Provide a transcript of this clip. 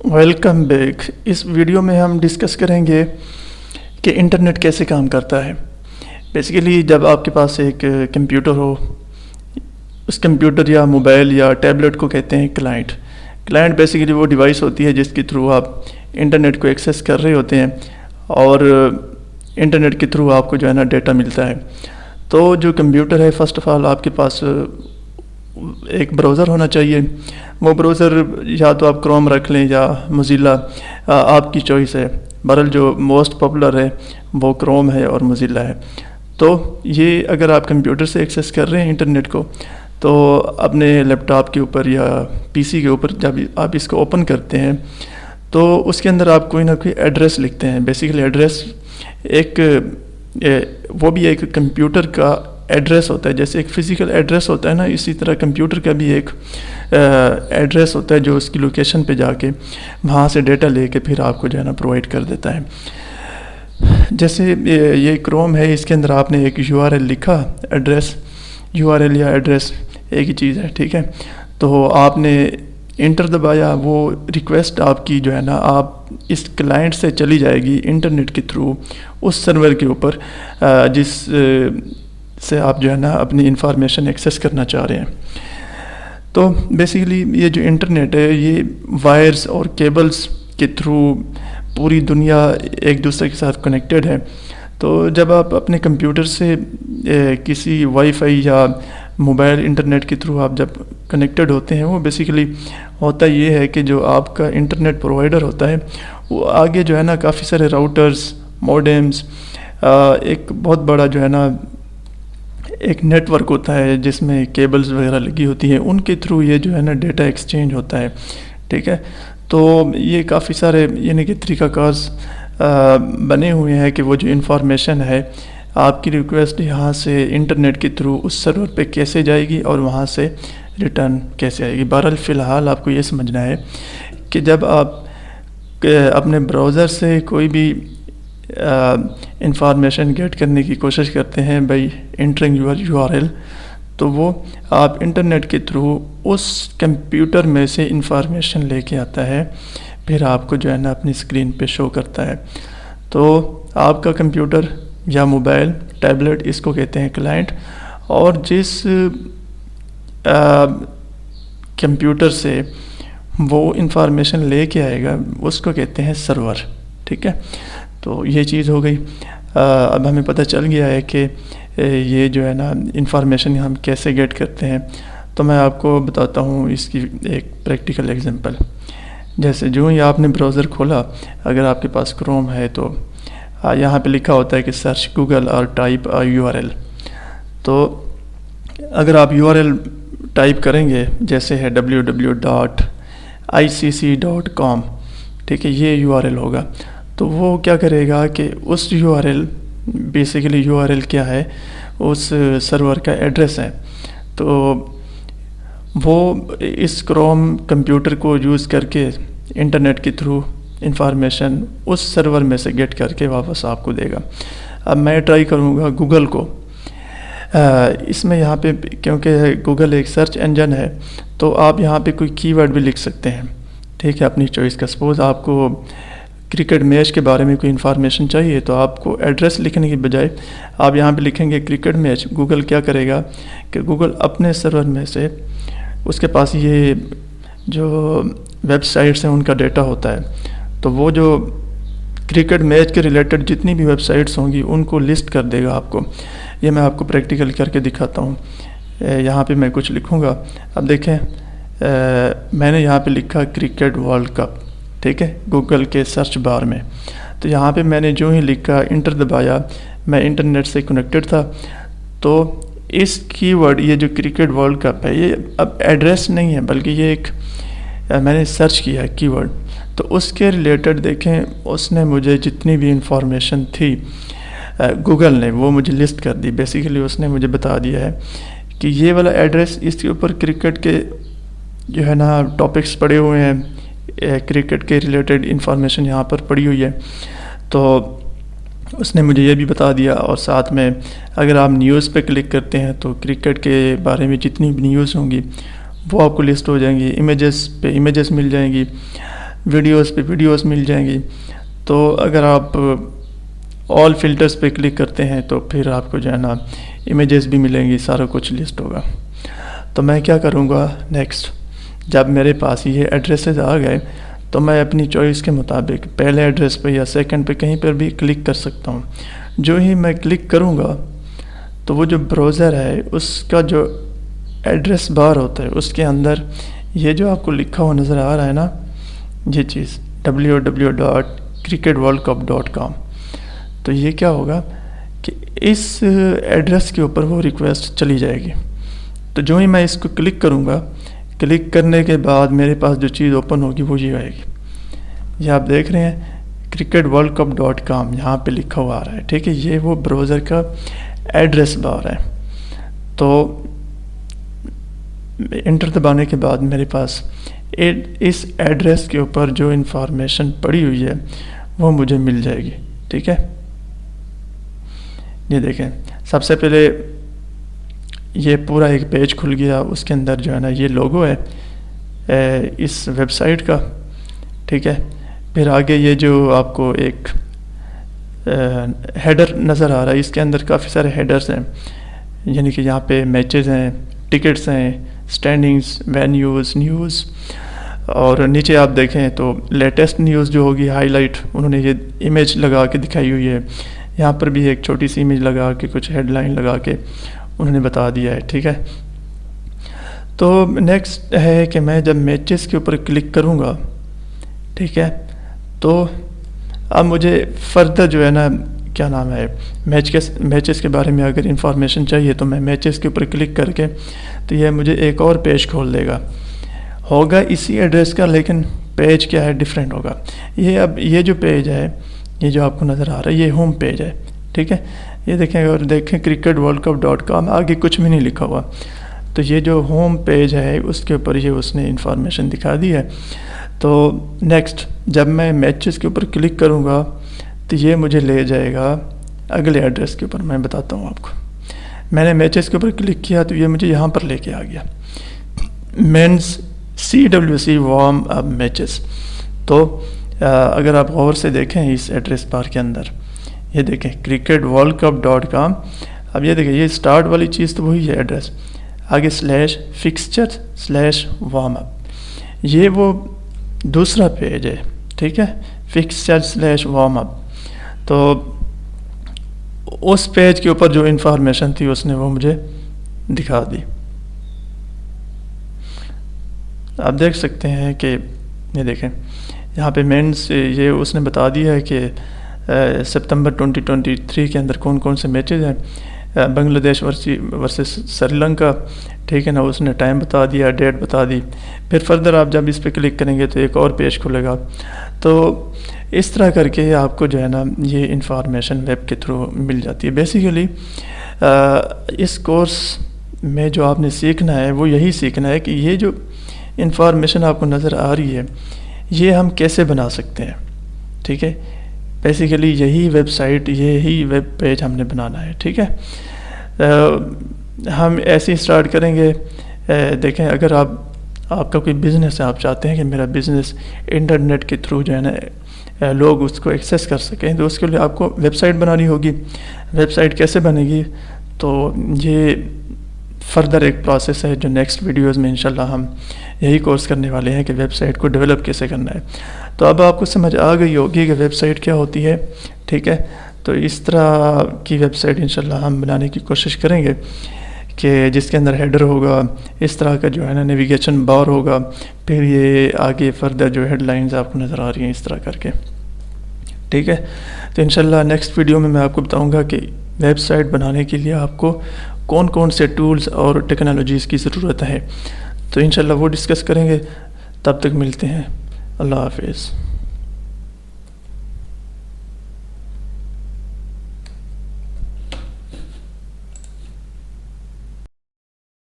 Welcome back. اس video میں ہم discuss کریں گے کہ انٹرنیٹ کیسے کام کرتا ہے۔ بیسیکلی جب آپ کے پاس ایک کمپیوٹر ہو، اس کمپیوٹر یا موبائل یا ٹیبلٹ کو کہتے ہیں کلائنٹ۔ کلائنٹ بیسیکلی وہ ڈیوائس ہوتی ہے جس کے تھرو آپ انٹرنیٹ کو ایکسیس کر رہے ہوتے ہیں اور انٹرنیٹ کے تھرو آپ کو جو ہے نا ڈیٹا ملتا ہے۔ تو جو کمپیوٹر ہے، فرسٹ آف آل آپ کے پاس ایک براؤزر ہونا چاہیے۔ وہ براؤزر یا تو آپ کروم رکھ لیں یا موزیلا، آپ کی چوائس ہے۔ بہرحال جو موسٹ پاپولر ہے وہ کروم ہے اور موزیلا ہے۔ تو یہ اگر آپ کمپیوٹر سے ایکسیس کر رہے ہیں انٹرنیٹ کو، تو اپنے لیپ ٹاپ کے اوپر یا پی سی کے اوپر جب آپ اس کو اوپن کرتے ہیں تو اس کے اندر آپ کوئی نہ کوئی ایڈریس لکھتے ہیں۔ بیسیکلی ایڈریس ایک وہ بھی ایک کمپیوٹر کا ایڈریس ہوتا ہے، جیسے ایک فزیکل ایڈریس ہوتا ہے نا، اسی طرح کمپیوٹر کا بھی ایک ایڈریس ہوتا ہے جو اس کی لوکیشن پہ جا کے وہاں سے ڈیٹا لے کے پھر آپ کو جو ہے نا پرووائڈ کر دیتا ہے۔ جیسے یہ کروم ہے، اس کے اندر آپ نے ایک یو آر ایل لکھا، ایڈریس، یو آر ایل یا ایڈریس ایک ہی چیز ہے، ٹھیک ہے۔ تو آپ نے انٹر دبایا، وہ ریکویسٹ آپ کی جو ہے نا آپ اس کلائنٹ سے چلی جائے گی انٹرنیٹ کے تھرو اس سرور کے اوپر جس سے آپ جو ہے نا اپنی انفارمیشن ایکسیس کرنا چاہ رہے ہیں۔ تو بیسیکلی یہ جو انٹرنیٹ ہے یہ وائرز اور کیبلز کے تھرو پوری دنیا ایک دوسرے کے ساتھ کنیکٹڈ ہے۔ تو جب آپ اپنے کمپیوٹر سے کسی وائی فائی یا موبائل انٹرنیٹ کے تھرو آپ جب کنیکٹڈ ہوتے ہیں، وہ بیسیکلی ہوتا یہ ہے کہ جو آپ کا انٹرنیٹ پرووائڈر ہوتا ہے وہ آگے جو ہے نا کافی سارے راؤٹرز، موڈیمز، ایک بہت بڑا جو ہے نا ایک نیٹ ورک ہوتا ہے جس میں کیبلز وغیرہ لگی ہوتی ہیں، ان کے تھرو یہ جو ہے نا ڈیٹا ایکسچینج ہوتا ہے، ٹھیک ہے۔ تو یہ کافی سارے یعنی کہ طریقہ کار بنے ہوئے ہیں کہ وہ جو انفارمیشن ہے آپ کی ریکویسٹ یہاں سے انٹرنیٹ کے تھرو اس سرور پہ کیسے جائے گی اور وہاں سے ریٹرن کیسے آئے گی۔ بہرحال فی الحال آپ کو یہ سمجھنا ہے کہ جب آپ اپنے براؤزر سے کوئی بھی انفارمیشن گیٹ کرنے کی کوشش کرتے ہیں بائی انٹرنگ یور یو آر ایل، تو وہ آپ انٹرنیٹ کے تھرو اس کمپیوٹر میں سے انفارمیشن لے کے آتا ہے، پھر آپ کو جو ہے نا اپنی اسکرین پہ شو کرتا ہے۔ تو آپ کا کمپیوٹر یا موبائل، ٹیبلٹ، اس کو کہتے ہیں کلائنٹ، اور جس کمپیوٹر سے وہ انفارمیشن لے کے آئے گا اس کو کہتے ہیں سرور، ٹھیک ہے۔ تو یہ چیز ہو گئی۔ اب ہمیں پتہ چل گیا ہے کہ یہ جو ہے نا انفارمیشن ہم کیسے گیٹ کرتے ہیں۔ تو میں آپ کو بتاتا ہوں اس کی ایک پریکٹیکل ایگزامپل۔ جیسے جو ہی آپ نے براؤزر کھولا، اگر آپ کے پاس کروم ہے تو یہاں پہ لکھا ہوتا ہے کہ سرچ گوگل اور ٹائپ یو آر ایل۔ تو اگر آپ یو آر ایل ٹائپ کریں گے، جیسے ہے www.icc.com، ٹھیک ہے، یہ یو آر ایل ہوگا۔ تو وہ کیا کرے گا کہ اس یو آر ایل، بیسیکلی یو آر ایل کیا ہے، اس سرور کا ایڈریس ہے۔ تو وہ اس کروم کمپیوٹر کو یوز کر کے انٹرنیٹ کے تھرو انفارمیشن اس سرور میں سے گیٹ کر کے واپس آپ کو دے گا۔ اب میں ٹرائی کروں گا گوگل کو۔ اس میں یہاں پہ کیونکہ گوگل ایک سرچ انجن ہے تو آپ یہاں پہ کوئی کی ورڈ بھی لکھ سکتے ہیں، ٹھیک ہے، اپنی چوائس کا۔ سپوز آپ کو کرکٹ میچ کے بارے میں کوئی انفارمیشن چاہیے تو آپ کو ایڈریس لکھنے کی بجائے آپ یہاں پہ لکھیں گے کرکٹ میچ۔ گوگل کیا کرے گا کہ گوگل اپنے سرور میں سے، اس کے پاس یہ جو ویب سائٹس ہیں ان کا ڈیٹا ہوتا ہے، تو وہ جو کرکٹ میچ کے ریلیٹڈ جتنی بھی ویب سائٹس ہوں گی ان کو لسٹ کر دے گا آپ کو۔ یہ میں آپ کو پریکٹیکل کر کے دکھاتا ہوں۔ یہاں پہ میں کچھ لکھوں گا۔ اب دیکھیں، میں نے یہاں پہ لکھا کرکٹ ورلڈ کپ، ٹھیک ہے، گوگل کے سرچ بار میں۔ تو یہاں پہ میں نے جو ہی لکھا، انٹر دبایا، میں انٹرنیٹ سے کنیکٹڈ تھا، تو اس کی ورڈ، یہ جو کرکٹ ورلڈ کپ ہے، یہ اب ایڈریس نہیں ہے بلکہ یہ ایک میں نے سرچ کیا ہے کی ورڈ، تو اس کے ریلیٹڈ دیکھیں اس نے مجھے جتنی بھی انفارمیشن تھی گوگل نے وہ مجھے لسٹ کر دی۔ بیسیکلی اس نے مجھے بتا دیا ہے کہ یہ والا ایڈریس، اس کے اوپر کرکٹ کے جو ہے نا ٹاپکس پڑے ہوئے ہیں، کرکٹ کے ریلیٹڈ انفارمیشن یہاں پر پڑی ہوئی ہے۔ تو اس نے مجھے یہ بھی بتا دیا، اور ساتھ میں اگر آپ نیوز پہ کلک کرتے ہیں تو کرکٹ کے بارے میں جتنی بھی نیوز ہوں گی وہ آپ کو لسٹ ہو جائیں گی۔ امیجز پہ امیجز مل جائیں گی، ویڈیوز پہ ویڈیوز مل جائیں گی. تو اگر آپ آل فلٹرز پہ کلک کرتے ہیں تو پھر آپ کو جو ہے نا امیجز بھی ملیں گی, سارا کچھ لسٹ ہوگا. تو میں کیا کروں گا نیکسٹ, جب میرے پاس یہ ایڈریسز آ گئے تو میں اپنی چوائس کے مطابق پہلے ایڈریس پہ یا سیکنڈ پہ کہیں پر بھی کلک کر سکتا ہوں. جو ہی میں کلک کروں گا تو وہ جو براؤزر ہے اس کا جو ایڈریس بار ہوتا ہے اس کے اندر یہ جو آپ کو لکھا ہوا نظر آ رہا ہے نا, یہ چیز www.cricketworldcup.com, تو یہ کیا ہوگا کہ اس ایڈریس کے اوپر وہ ریکویسٹ چلی جائے گی. تو جو ہی میں اس کو کلک کروں گا, کلک کرنے کے بعد میرے پاس جو چیز اوپن ہوگی وہ یہ آئے گی. یہ آپ دیکھ رہے ہیں cricketworldcup.com یہاں پہ لکھا ہوا آ رہا ہے, ٹھیک ہے. یہ وہ براؤزر کا ایڈریس بار ہے. تو انٹر دبانے کے بعد میرے پاس اس ایڈریس کے اوپر جو انفارمیشن پڑی ہوئی ہے وہ مجھے مل جائے گی, ٹھیک ہے. یہ دیکھیں, سب سے پہلے یہ پورا ایک پیج کھل گیا, اس کے اندر جو ہے نا یہ لوگو ہے اس ویب سائٹ کا, ٹھیک ہے. پھر آگے یہ جو آپ کو ایک ہیڈر نظر آ رہا ہے, اس کے اندر کافی سارے ہیڈرز ہیں, یعنی کہ یہاں پہ میچز ہیں, ٹکٹس ہیں, سٹینڈنگز, وینیوز, نیوز, اور نیچے آپ دیکھیں تو لیٹسٹ نیوز جو ہوگی ہائی لائٹ انہوں نے یہ امیج لگا کے دکھائی ہوئی ہے. یہاں پر بھی ایک چھوٹی سی امیج لگا کے کچھ ہیڈ لائن لگا کے انہوں نے بتا دیا ہے, ٹھیک ہے. تو نیکسٹ ہے کہ میں جب میچز کے اوپر کلک کروں گا, ٹھیک ہے, تو اب مجھے فردر جو ہے نا کیا نام ہے میچز کے بارے میں اگر انفارمیشن چاہیے تو میں میچز کے اوپر کلک کر کے تو یہ مجھے ایک اور پیج کھول دے گا. ہوگا اسی ایڈریس کا لیکن پیج کیا ہے ڈیفرنٹ ہوگا. اب یہ جو پیج ہے, یہ جو آپ کو نظر آ رہا ہے یہ ہوم پیج ہے, ٹھیک ہے. یہ دیکھیں, اور دیکھیں cricketworldcup.com آگے کچھ بھی نہیں لکھا ہوا. تو یہ جو ہوم پیج ہے اس کے اوپر یہ اس نے انفارمیشن دکھا دی ہے. تو نیکسٹ جب میں میچز کے اوپر کلک کروں گا تو یہ مجھے لے جائے گا اگلے ایڈریس کے اوپر. میں بتاتا ہوں آپ کو, میں نے میچز کے اوپر کلک کیا تو یہ مجھے یہاں پر لے کے آ گیا, men's CWC warm up matches. تو اگر آپ غور سے دیکھیں اس ایڈریس بار کے اندر, یہ دیکھیں cricketworldcup.com. اب یہ دیکھیں, یہ اسٹارٹ والی چیز تو وہی ہے ایڈریس, آگے /fixture/warm-up, یہ وہ دوسرا پیج ہے, ٹھیک ہے, fixture/warm-up. تو اس پیج کے اوپر جو انفارمیشن تھی اس نے وہ مجھے دکھا دی. آپ دیکھ سکتے ہیں کہ یہ دیکھیں یہاں پہ مینس یہ اس نے بتا دیا ہے کہ سپتمبر 2023 کے اندر کون کون سے میچز ہیں. بنگلہ دیش ورسز سری لنکا, ٹھیک ہے نا, اس نے ٹائم بتا دیا, ڈیٹ بتا دی. پھر فردر آپ جب اس پہ کلک کریں گے تو ایک اور پیج کھلے گا. تو اس طرح کر کے آپ کو جو ہے نا یہ انفارمیشن ویب کے تھرو مل جاتی ہے. بیسیکلی اس کورس میں جو آپ نے سیکھنا ہے وہ یہی سیکھنا ہے کہ یہ جو انفارمیشن آپ کو نظر آ رہی ہے یہ ہم کیسے بنا سکتے ہیں, ٹھیک ہے. بیسیکلی یہی ویب سائٹ, یہی ویب پیج ہم نے بنانا ہے, ٹھیک ہے. ہم ایسے ہی اسٹارٹ کریں گے. دیکھیں, اگر آپ کا کوئی بزنس ہے, آپ چاہتے ہیں کہ میرا بزنس انٹرنیٹ کے تھرو جو ہے نا لوگ اس کو ایکسیس کر سکیں, تو اس کے لیے آپ کو ویب سائٹ بنانی ہوگی. ویب سائٹ کیسے بنے گی, تو یہ فردر ایک پروسیس ہے جو نیکسٹ ویڈیوز میں انشاءاللہ ہم یہی کورس کرنے والے ہیں کہ ویب سائٹ کو ڈیولپ کیسے کرنا ہے. تو اب آپ کو سمجھ آ گئی ہوگی کہ ویب سائٹ کیا ہوتی ہے, ٹھیک ہے. تو اس طرح کی ویب سائٹ انشاءاللہ ہم بنانے کی کوشش کریں گے کہ جس کے اندر ہیڈر ہوگا, اس طرح کا جو ہے نا نیویگیشن بار ہوگا, پھر یہ آگے فردر جو ہیڈ لائنز آپ کو نظر آ رہی ہیں اس طرح کر کے, ٹھیک ہے. تو انشاءاللہ نیکسٹ ویڈیو میں آپ کو بتاؤں گا کہ ویب سائٹ بنانے کے لیے آپ کو کون کون سے ٹولز اور ٹیکنالوجیز کی ضرورت ہے. تو انشاءاللہ وہ ڈسکس کریں گے. تب تک ملتے ہیں. اللہ حافظ.